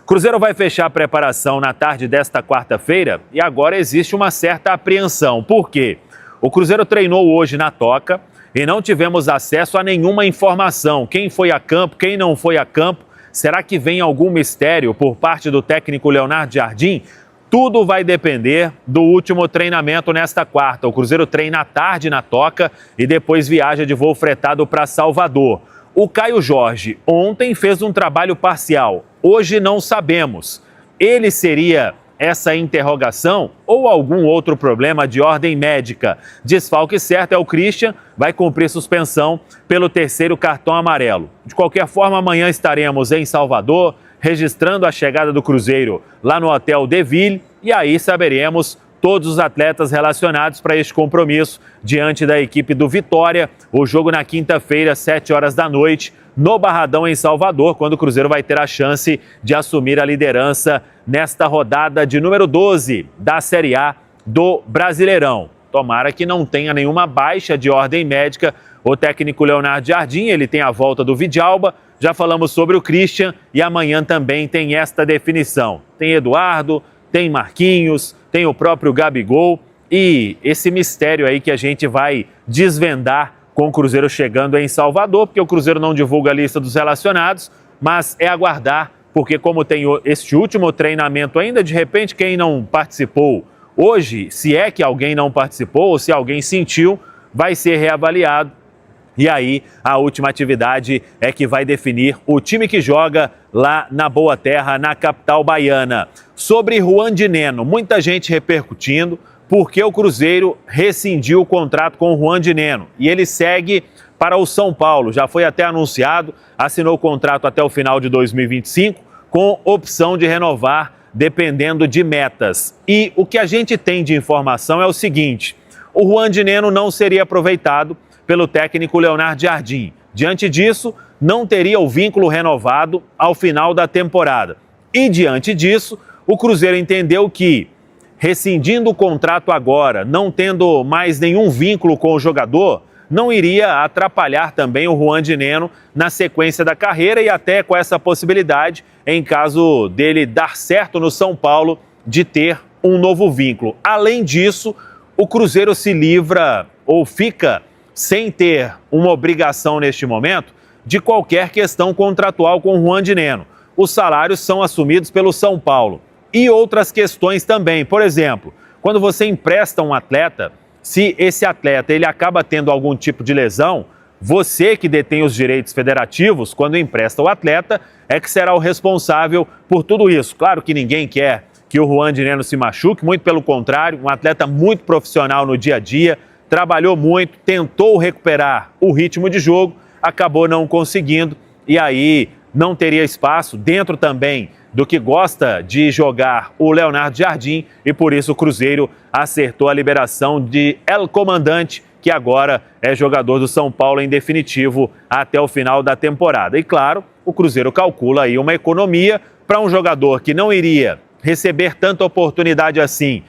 Cruzeiro vai fechar a preparação na tarde desta quarta-feira e agora existe uma certa apreensão. Por quê? O Cruzeiro treinou hoje na Toca e não tivemos acesso a nenhuma informação. Quem foi a campo, quem não foi a campo. Será que vem algum mistério por parte do técnico Leonardo Jardim? Tudo vai depender do último treinamento nesta quarta. O Cruzeiro treina à tarde na Toca e depois viaja de voo fretado para Salvador. O Caio Jorge ontem fez um trabalho parcial. Hoje não sabemos. Ele seria essa interrogação ou algum outro problema de ordem médica? Desfalque certo é o Christian, vai cumprir suspensão pelo terceiro cartão amarelo. De qualquer forma, amanhã estaremos em Salvador, registrando a chegada do Cruzeiro lá no Hotel De Ville e aí saberemos todos os atletas relacionados para este compromisso diante da equipe do Vitória. O jogo na quinta-feira, 7 horas da noite, no Barradão, em Salvador, quando o Cruzeiro vai ter a chance de assumir a liderança nesta rodada de número 12 da Série A do Brasileirão. Tomara que não tenha nenhuma baixa de ordem médica. O técnico Leonardo Jardim, ele tem a volta do Vidalba, já falamos sobre o Christian e amanhã também tem esta definição. Tem Eduardo, tem Marquinhos, tem o próprio Gabigol e esse mistério aí que a gente vai desvendar com o Cruzeiro chegando em Salvador, porque o Cruzeiro não divulga a lista dos relacionados, mas é aguardar, porque como tem este último treinamento ainda, de repente quem não participou hoje, se é que alguém não participou ou se alguém sentiu, vai ser reavaliado. E aí, a última atividade é que vai definir o time que joga lá na Boa Terra, na capital baiana. Sobre Juan de Neno, muita gente repercutindo porque o Cruzeiro rescindiu o contrato com o Juan de Neno. E ele segue para o São Paulo, já foi até anunciado, assinou o contrato até o final de 2025, com opção de renovar dependendo de metas. E o que a gente tem de informação é o seguinte: o Juan de Neno não seria aproveitado pelo técnico Leonardo Jardim. Diante disso, não teria o vínculo renovado ao final da temporada. E diante disso, o Cruzeiro entendeu que, rescindindo o contrato agora, não tendo mais nenhum vínculo com o jogador, não iria atrapalhar também o Juan de Neno na sequência da carreira e até com essa possibilidade, em caso dele dar certo no São Paulo, de ter um novo vínculo. Além disso, o Cruzeiro se livra ou fica sem ter uma obrigação neste momento de qualquer questão contratual com o Juan de Neno. Os salários são assumidos pelo São Paulo. E outras questões também. Por exemplo, quando você empresta um atleta, se esse atleta ele acaba tendo algum tipo de lesão, você que detém os direitos federativos, quando empresta o atleta, é que será o responsável por tudo isso. Claro que ninguém quer que o Juan de Neno se machuque, muito pelo contrário, um atleta muito profissional no dia a dia, trabalhou muito, tentou recuperar o ritmo de jogo, acabou não conseguindo e aí não teria espaço dentro também do que gosta de jogar o Leonardo Jardim e por isso o Cruzeiro acertou a liberação de El Comandante, que agora é jogador do São Paulo em definitivo até o final da temporada. E claro, o Cruzeiro calcula aí uma economia para um jogador que não iria receber tanta oportunidade assim,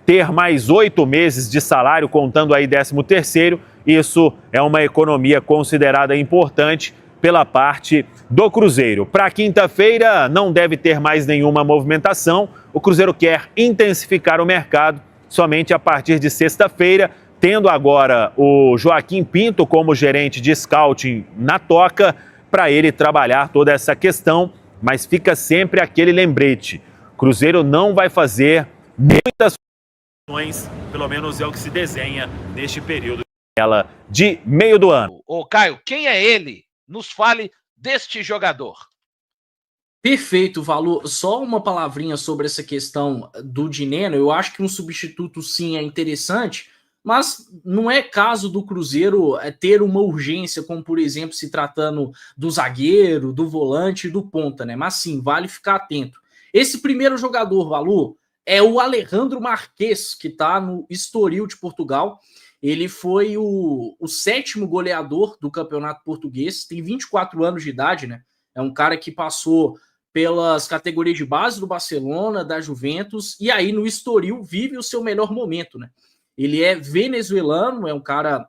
ter mais 8 meses de salário, contando aí 13º, isso é uma economia considerada importante pela parte do Cruzeiro. Para quinta-feira não deve ter mais nenhuma movimentação, o Cruzeiro quer intensificar o mercado somente a partir de sexta-feira, tendo agora o Joaquim Pinto como gerente de scouting na Toca, para ele trabalhar toda essa questão, mas fica sempre aquele lembrete: Cruzeiro não vai fazer muitas pelo menos é o que se desenha neste período de meio do ano. Ô Caio, quem é ele? Nos fale deste jogador. Perfeito, Valu. Só uma palavrinha sobre essa questão do Dineno. Eu acho que um substituto sim é interessante, mas não é caso do Cruzeiro ter uma urgência, como por exemplo se tratando do zagueiro, do volante e do ponta, né? Mas sim, vale ficar atento. Esse primeiro jogador, Valu, é o Alejandro Marques, que está no Estoril de Portugal. Ele foi o 7º goleador do campeonato português, tem 24 anos de idade, né? É um cara que passou pelas categorias de base do Barcelona, da Juventus, e aí no Estoril vive o seu melhor momento, né? Ele é venezuelano, é um cara,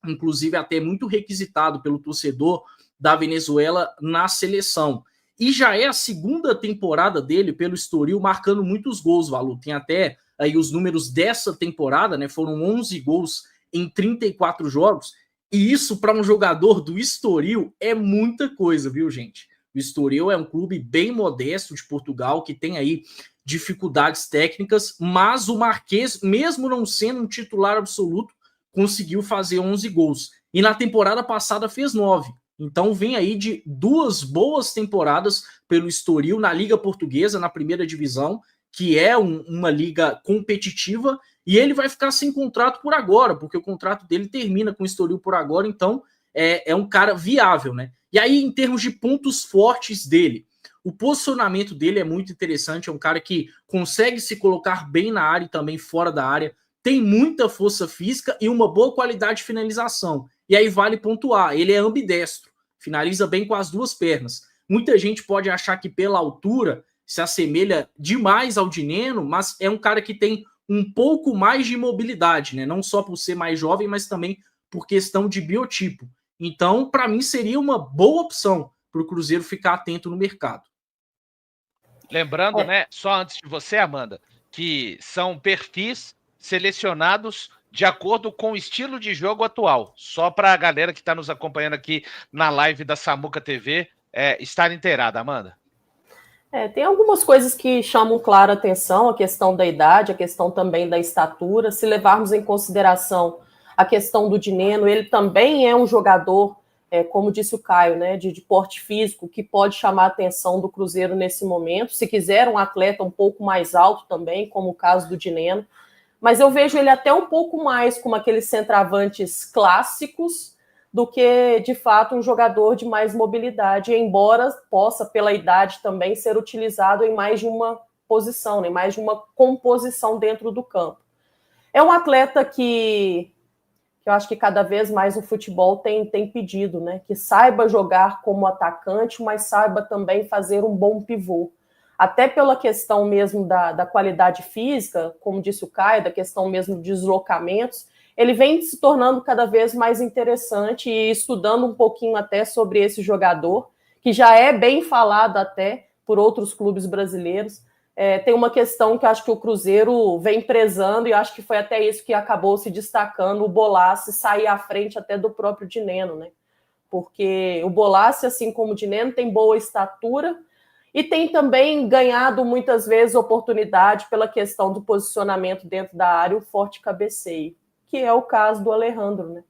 inclusive, até muito requisitado pelo torcedor da Venezuela na seleção. e já é a segunda temporada dele pelo Estoril, marcando muitos gols, Valu. Tem até aí os números dessa temporada, né? Foram 11 gols em 34 jogos, e isso para um jogador do Estoril é muita coisa, viu, gente? O Estoril é um clube bem modesto de Portugal, que tem aí dificuldades técnicas, mas o Marquês, mesmo não sendo um titular absoluto, conseguiu fazer 11 gols. E na temporada passada fez 9. Então vem aí de 2 boas temporadas pelo Estoril na Liga Portuguesa, na primeira divisão, que é uma liga competitiva, e ele vai ficar sem contrato por agora, porque o contrato dele termina com o Estoril por agora, então é um cara viável, né? E aí, em termos de pontos fortes dele, o posicionamento dele é muito interessante, é um cara que consegue se colocar bem na área e também fora da área, tem muita força física e uma boa qualidade de finalização. E aí vale pontuar, ele é ambidestro, finaliza bem com as 2 pernas. Muita gente pode achar que pela altura se assemelha demais ao Dineno, mas é um cara que tem um pouco mais de mobilidade, né? Não só por ser mais jovem, mas também por questão de biotipo. Então, para mim, seria uma boa opção para o Cruzeiro ficar atento no mercado. Lembrando, né, só antes de você, Amanda, que são perfis selecionados de acordo com o estilo de jogo atual. Só para a galera que está nos acompanhando aqui na live da Samuca TV estar inteirada, Amanda. Tem algumas coisas que chamam clara atenção, a questão da idade, a questão também da estatura. Se levarmos em consideração a questão do Dineno, ele também é um jogador, como disse o Caio, né, de porte físico, que pode chamar a atenção do Cruzeiro nesse momento. Se quiser um atleta um pouco mais alto também, como o caso do Dineno. Mas eu vejo ele até um pouco mais como aqueles centroavantes clássicos, do que, de fato, um jogador de mais mobilidade, embora possa, pela idade também, ser utilizado em mais de uma posição, em mais de uma composição dentro do campo. É um atleta que eu acho que cada vez mais o futebol tem pedido, né? Que saiba jogar como atacante, mas saiba também fazer um bom pivô. Até pela questão mesmo da qualidade física, como disse o Caio, da questão mesmo de deslocamentos, ele vem se tornando cada vez mais interessante e estudando um pouquinho até sobre esse jogador, que já é bem falado até por outros clubes brasileiros. Tem uma questão que eu acho que o Cruzeiro vem prezando, e acho que foi até isso que acabou se destacando, o Bolassi sair à frente até do próprio Dineno, né? Porque o Bolassi, assim como o Dineno, tem boa estatura e tem também ganhado muitas vezes oportunidade pela questão do posicionamento dentro da área, o forte cabeceio, que é o caso do Alejandro, né?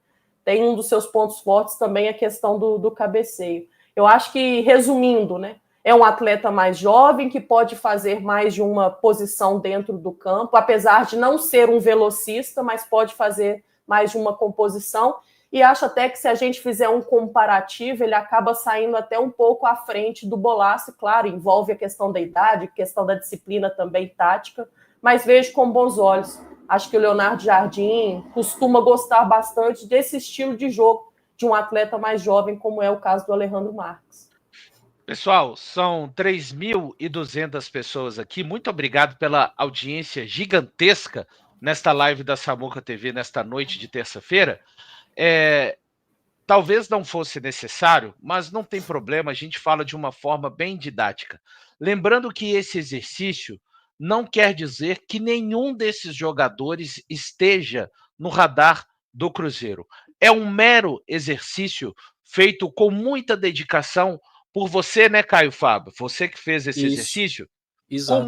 Tem um dos seus pontos fortes também a questão do cabeceio. Eu acho que, resumindo, né, é um atleta mais jovem que pode fazer mais de uma posição dentro do campo, apesar de não ser um velocista, mas pode fazer mais de uma composição. E acho até que se a gente fizer um comparativo, ele acaba saindo até um pouco à frente do Bolassi. Claro, envolve a questão da idade, questão da disciplina também tática, mas vejo com bons olhos. Acho que o Leonardo Jardim costuma gostar bastante desse estilo de jogo de um atleta mais jovem, como é o caso do Alejandro Marques. Pessoal, são 3.200 pessoas aqui. Muito obrigado pela audiência gigantesca nesta live da Samuca TV, nesta noite de terça-feira. Talvez não fosse necessário, mas não tem problema, a gente fala de uma forma bem didática. Lembrando que esse exercício não quer dizer que nenhum desses jogadores esteja no radar do Cruzeiro. É um mero exercício feito com muita dedicação por você, né, Caio Fábio? Você que fez esse exercício. Exato.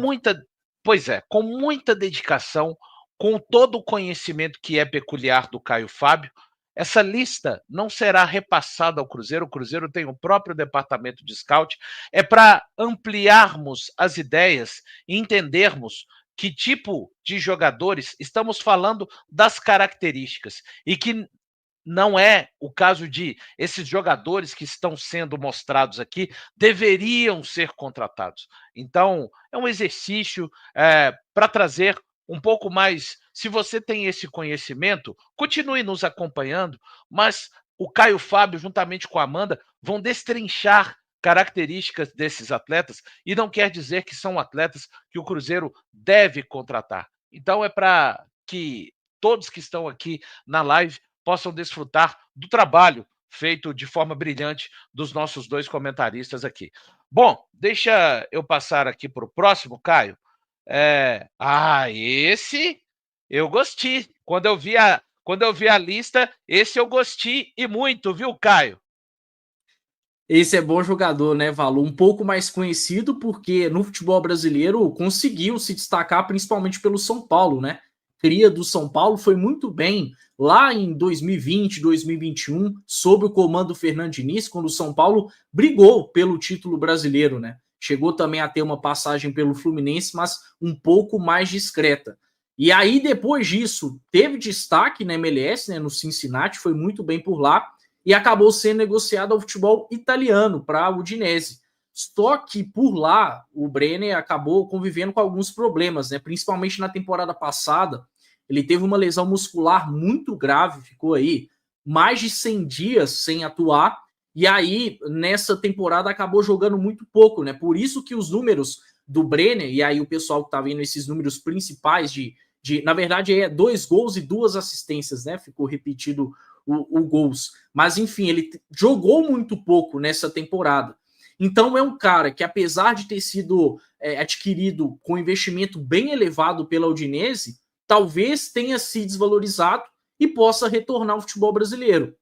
Com muita dedicação, com todo o conhecimento que é peculiar do Caio Fábio. Essa lista não será repassada ao Cruzeiro. O Cruzeiro tem o próprio departamento de scout. É para ampliarmos as ideias e entendermos que tipo de jogadores estamos falando, das características, e que não é o caso de esses jogadores que estão sendo mostrados aqui deveriam ser contratados. Então, é um exercício para trazer um pouco mais. Se você tem esse conhecimento, continue nos acompanhando, mas o Caio Fábio, juntamente com a Amanda, vão destrinchar características desses atletas, e não quer dizer que são atletas que o Cruzeiro deve contratar. Então, é para que todos que estão aqui na live possam desfrutar do trabalho feito de forma brilhante dos nossos 2 comentaristas aqui. Bom, deixa eu passar aqui para o próximo, Caio. Esse eu gostei. Quando eu vi a lista, esse eu gostei e muito, viu, Caio? Esse é bom jogador, né, Valu? Um pouco mais conhecido porque no futebol brasileiro conseguiu se destacar principalmente pelo São Paulo, né? Cria do São Paulo, foi muito bem lá em 2020, 2021, sob o comando do Fernando Diniz, quando o São Paulo brigou pelo título brasileiro, né? Chegou também a ter uma passagem pelo Fluminense, mas um pouco mais discreta. E aí, depois disso, teve destaque na MLS, né, no Cincinnati, foi muito bem por lá, e acabou sendo negociado ao futebol italiano, para a Udinese. Só que por lá, o Brenner acabou convivendo com alguns problemas, né? Principalmente na temporada passada, ele teve uma lesão muscular muito grave, ficou aí mais de 100 dias sem atuar, e aí nessa temporada acabou jogando muito pouco, né? Por isso que os números do Brenner, e aí o pessoal que tá vendo esses números principais na verdade, 2 gols e 2 assistências, né? Ficou repetido o gols. Mas, enfim, ele jogou muito pouco nessa temporada. Então, é um cara que, apesar de ter sido adquirido com investimento bem elevado pela Udinese, talvez tenha se desvalorizado e possa retornar ao futebol brasileiro.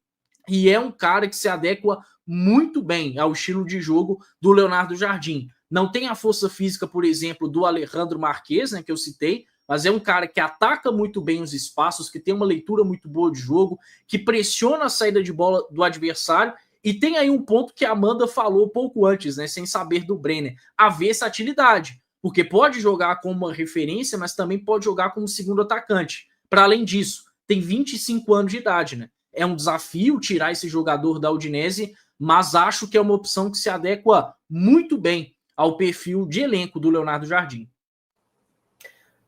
E é um cara que se adequa muito bem ao estilo de jogo do Leonardo Jardim. Não tem a força física, por exemplo, do Alejandro Marquez, né, que eu citei, mas é um cara que ataca muito bem os espaços, que tem uma leitura muito boa de jogo, que pressiona a saída de bola do adversário, e tem aí um ponto que a Amanda falou pouco antes, né, sem saber do Brenner, a versatilidade, porque pode jogar como uma referência, mas também pode jogar como segundo atacante. Para além disso, tem 25 anos de idade, né? É um desafio tirar esse jogador da Udinese, mas acho que é uma opção que se adequa muito bem ao perfil de elenco do Leonardo Jardim.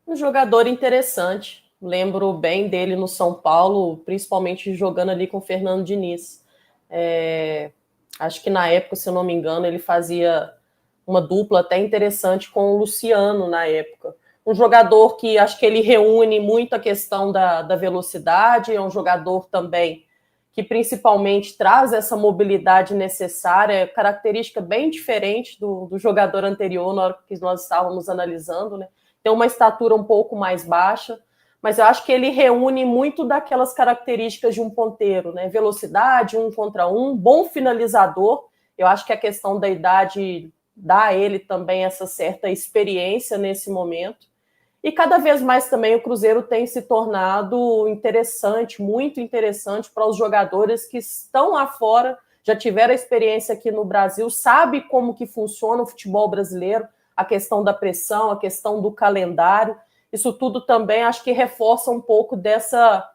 Um jogador interessante. Lembro bem dele no São Paulo, principalmente jogando ali com o Fernando Diniz. Acho que na época, se eu não me engano, ele fazia uma dupla até interessante com o Luciano na época. Um jogador que acho que ele reúne muito a questão da velocidade, é um jogador também que principalmente traz essa mobilidade necessária, característica bem diferente do jogador anterior na hora que nós estávamos analisando, né? Tem uma estatura um pouco mais baixa, mas eu acho que ele reúne muito daquelas características de um ponteiro, né? Velocidade, 1 contra 1, bom finalizador. Eu acho que a questão da idade dá a ele também essa certa experiência nesse momento. E cada vez mais também o Cruzeiro tem se tornado interessante, muito interessante para os jogadores que estão lá fora, já tiveram a experiência aqui no Brasil, sabe como que funciona o futebol brasileiro, a questão da pressão, a questão do calendário. Isso tudo também acho que reforça um pouco dessa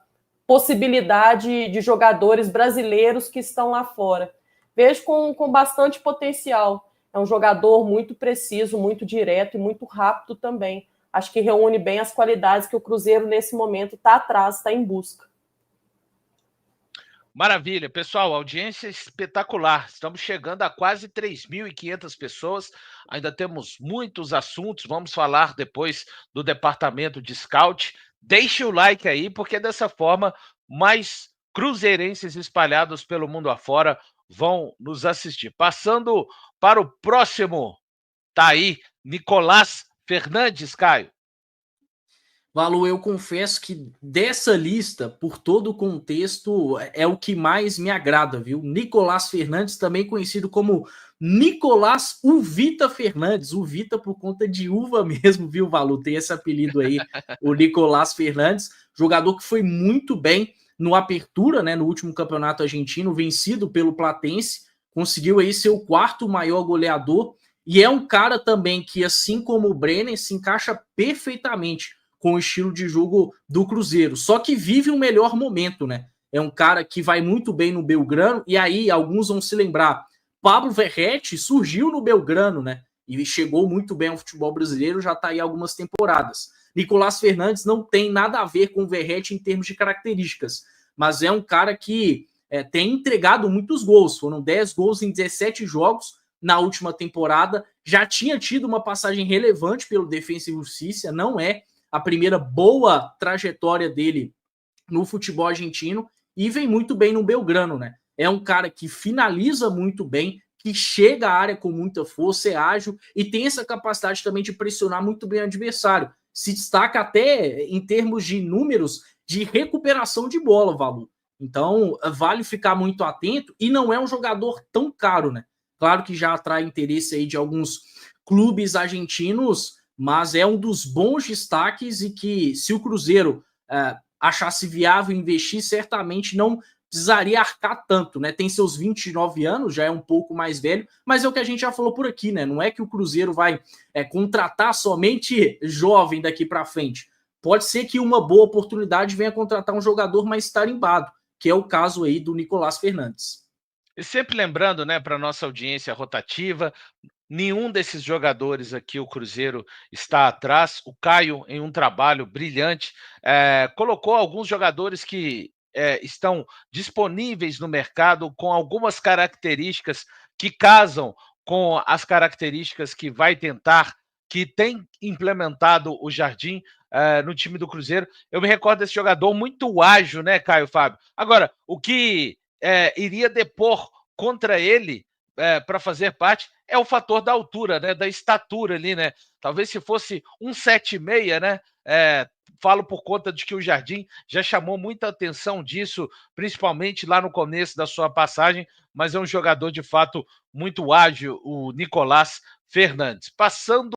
possibilidade de jogadores brasileiros que estão lá fora. Vejo com bastante potencial. É um jogador muito preciso, muito direto e muito rápido também. Acho que reúne bem as qualidades que o Cruzeiro, nesse momento, está atrás, está em busca. Maravilha. Pessoal, audiência espetacular. Estamos chegando a quase 3.500 pessoas. Ainda temos muitos assuntos. Vamos falar depois do departamento de scout. Deixe o like aí, porque dessa forma, mais cruzeirenses espalhados pelo mundo afora vão nos assistir. Passando para o próximo, tá aí, Nicolás Fernandes, Caio. Valu, eu confesso que dessa lista, por todo o contexto, é o que mais me agrada, viu? Nicolás Fernandes, também conhecido como Nicolás Uvita Fernandes, Uvita por conta de uva mesmo, viu, Valu? Tem esse apelido aí, o Nicolás Fernandes, jogador que foi muito bem no Apertura, né, no último campeonato argentino, vencido pelo Platense, conseguiu aí ser o 4º maior goleador, e é um cara também que, assim como o Brenner, se encaixa perfeitamente com o estilo de jogo do Cruzeiro, só que vive um melhor momento, né? É um cara que vai muito bem no Belgrano, e aí alguns vão se lembrar, Pablo Verratti surgiu no Belgrano, né? E chegou muito bem ao futebol brasileiro, já tá aí algumas temporadas. Nicolás Fernandes não tem nada a ver com o Verratti em termos de características, mas é um cara que tem entregado muitos gols, foram 10 gols em 17 jogos na última temporada, já tinha tido uma passagem relevante pelo Defensa e Justiça, não é a primeira boa trajetória dele no futebol argentino e vem muito bem no Belgrano, né? É um cara que finaliza muito bem, que chega à área com muita força, é ágil e tem essa capacidade também de pressionar muito bem o adversário. Se destaca até em termos de números de recuperação de bola, Valu. Então, vale ficar muito atento e não é um jogador tão caro, né? Claro que já atrai interesse aí de alguns clubes argentinos, mas é um dos bons destaques e que, se o Cruzeiro achasse viável investir, certamente não precisaria arcar tanto, né? Tem seus 29 anos, já é um pouco mais velho, mas é o que a gente já falou por aqui, né? Não é que o Cruzeiro vai contratar somente jovem daqui para frente. Pode ser que uma boa oportunidade venha contratar um jogador mais tarimbado, que é o caso aí do Nicolás Fernandes. E sempre lembrando, né, para nossa audiência rotativa, nenhum desses jogadores aqui o Cruzeiro está atrás. O Caio, em um trabalho brilhante, colocou alguns jogadores que estão disponíveis no mercado com algumas características que casam com as características que vai tentar, que tem implementado o Jardim no time do Cruzeiro. Eu me recordo desse jogador muito ágil, né, Caio Fábio? Agora, o que iria depor contra ele para fazer parte é o fator da altura, né, da estatura ali, né? Talvez se fosse 1,76, né? Falo por conta de que o Jardim já chamou muita atenção disso, principalmente lá no começo da sua passagem, mas é um jogador de fato muito ágil, o Nicolás Fernandes. Passando